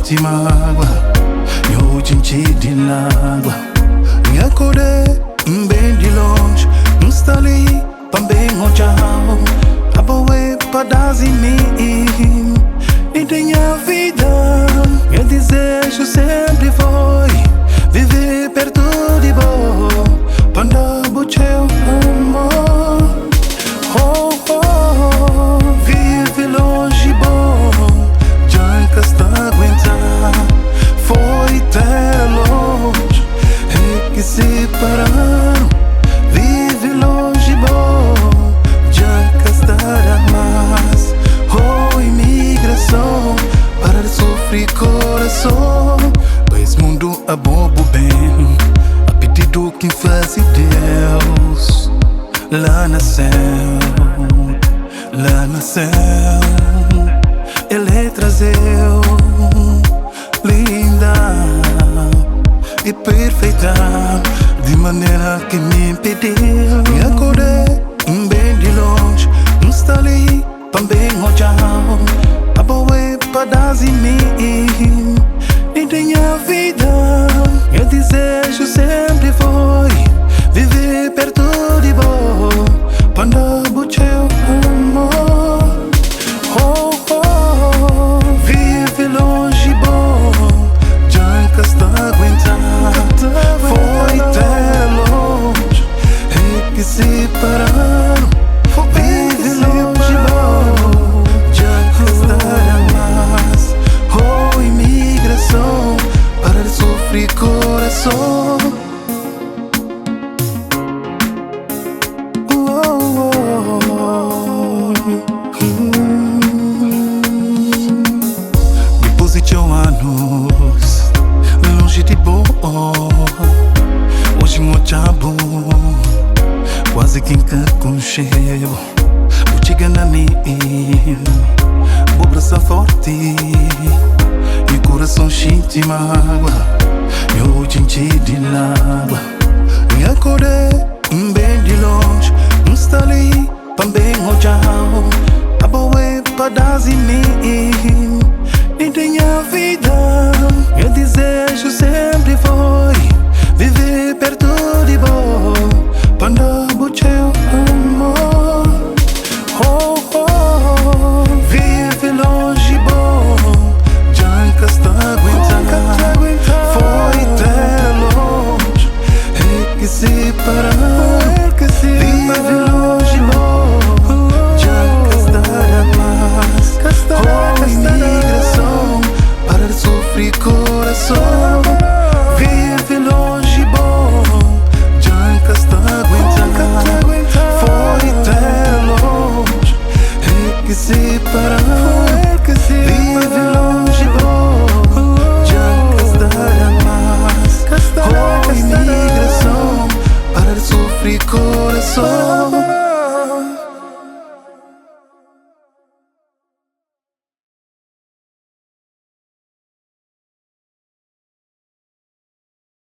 senti mágoa, eu te de lágua. Me acordei bem de longe, não está ali, também o tchau. Aboe para dar em mim, e tenha vida. Meu desejo sempre foi viver perto de você, quando bucheu amor. Oh, oh, vive longe bom, já que está aguentar. Foi até longe, é que se pararam. Vive longe bom, já que estará mais. Oh, imigração, para de sofrer coração. Pois mundo é bobo bem, a pedido quem faz Deus. Lá nasceu, ele trazeu linda e perfeita, de maneira que me impediu. Me acordei bem de longe, não está ali, também o tchau. Aboe para dar em mim, e tenha vida. Meu desejo sempre foi viver perto de você, quando bucheu amor. Oh, oh, vive longe bom, já que está aguentar. Foi até longe, é que se pararam. Vive longe bom, já que estará mais. Oh, imigração, para de sofrer coração. Anos longe de boa, hoje um diabo quase que encaconcheu. Vou te ganhar vou abraçar forte e o coração cheio de mágoa. Eu te de lágua. Me acordei bem de longe, não está ali, também o tchau. Aboe para dar em mim, e tenha vida. Meu desejo sempre foi viver perto de você, quando bucheu amor. Oh, oh, vive longe bom, já que está aguentar. Foi até longe, é que se pararam. Vive longe bom, já que estará mais. Oh, imigração, para de sofrer coração. Vive longe bom, já que está aguentar. Foi até longe, é que se pararam.